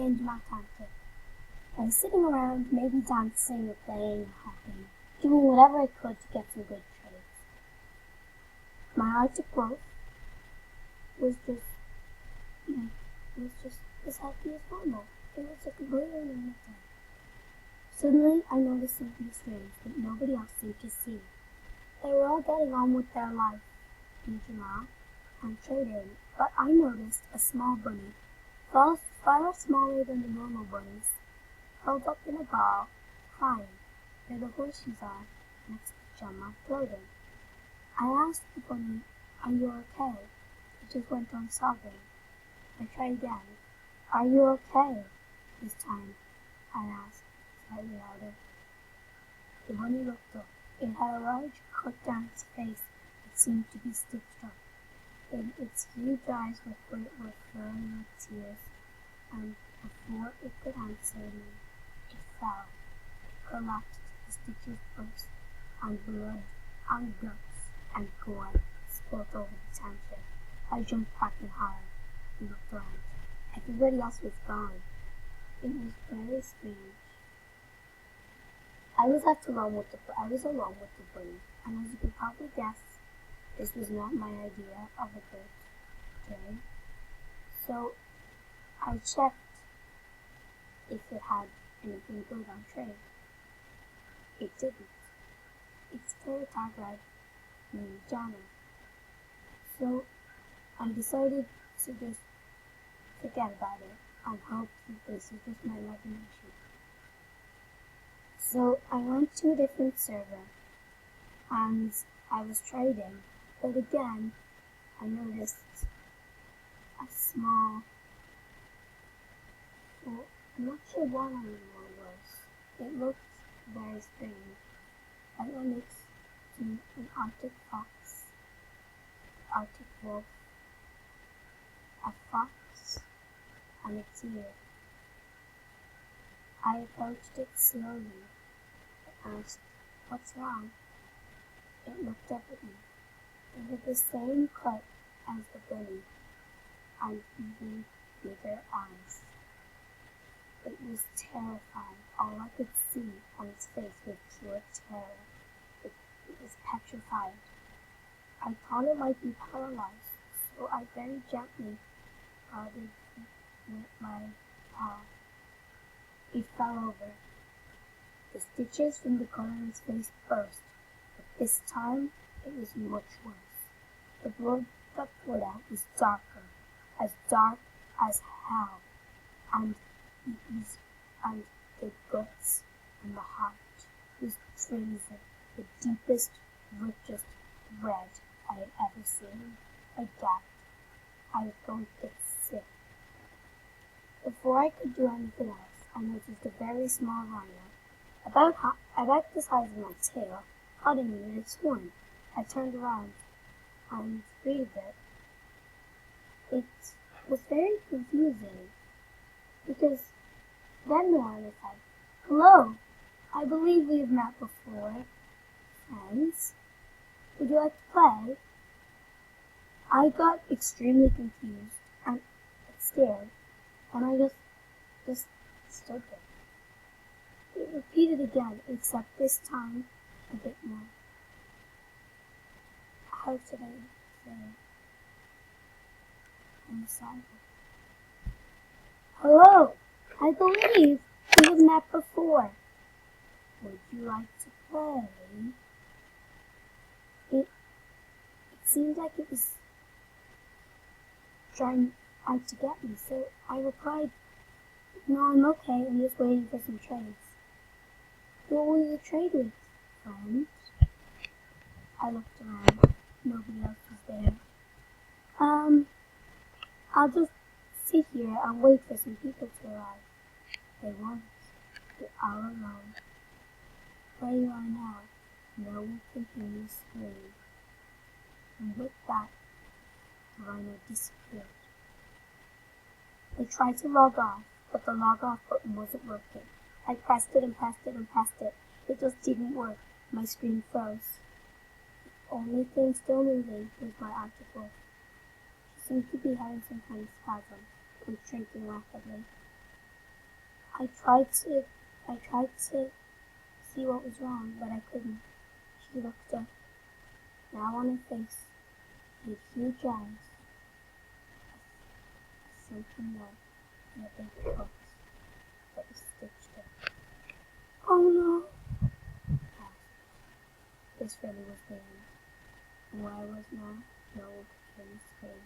end my time kit. I was sitting around, maybe dancing or playing or hopping, doing whatever I could to get some good trades. My Arctic wolf was just, as happy as normal. It was a completely normal day. Suddenly, I noticed something strange that nobody else seemed to see. They were all getting on with their life, eating off and trading, but I noticed a small bunny, far smaller than the normal bunnies, curled up in a ball, crying, where the horseshoes are, next to the gem mark floating. I asked the bunny, "Are you okay?" It just went on sobbing. I tried again. "Are you okay?" This time, I asked, slightly louder. The bunny looked up. It had a large cut down its face that seemed to be stitched up. Its huge eyes were filling with tears, and before it could answer me, it fell. It collapsed, the stitches burst, and blood, and guts, and gore spilled over the township. I jumped back in horror and looked around. Everybody else was gone. It was very strange. I was alone with the bunny, and as you can probably guess, this was not my idea of a good day. So I checked if it had anything good on trade. It didn't. Its tail tag read named Johnny. So I decided to just forget about it and hope that this was just my imagination. So I went to a different server and I was trading, but again I noticed a small, well, I'm not sure what animal it was. It looked very strange. I don't know, mixed to an Arctic fox, Arctic wolf, a fox, and a deer. I approached it slowly and asked, "What's wrong?" It looked up at me. It had the same cut as the bunny and even bigger eyes. It was terrifying. All I could see on its face was pure terror. It was petrified. I thought it might be paralyzed, so I very gently guarded it with my paw. It fell over. The stitches from the cut on its face burst, but this time it was much worse. The blood that poured out was darker, as dark as hell, and the guts and the heart was crimson, the deepest, richest red I had ever seen. I gasped. I was going to get sick. Before I could do anything else, I noticed a very small rhino, about the size of my tail, cutting me in its horn. I turned around and breathed it. It was very confusing, because then the rhino said, "Hello, I believe we've met before, friends. Would you like to play?" I got extremely confused and scared, and I just stood there. It repeated again, except this time a bit more. How should I say it? I'm sorry. "Hello, I believe we have met before. Would you like to play?" It seemed like it was trying out to get me, so I replied, "No, I'm okay. I'm just waiting for some trades." "Who will you trade with, friend?" I looked around. Nobody else was there. I'll just sit here and wait for some people to arrive." They won't. You're all alone. Where you are now, no one can hear you scream. And with that, the rhino disappeared. I tried to log off, but the log off button wasn't working. I pressed it and pressed it and pressed it. It just didn't work. My screen froze. The only thing still moving was my Arctic wolf. She seemed to be having some kind of spasm and shrinking rapidly. I tried to see what was wrong, but I couldn't. She looked up. Now on her face, she had huge eyes, a silken note, and a big box that was stitched up. Oh no! I gasped. This really was the end. And where I was now, no one could hear me scream.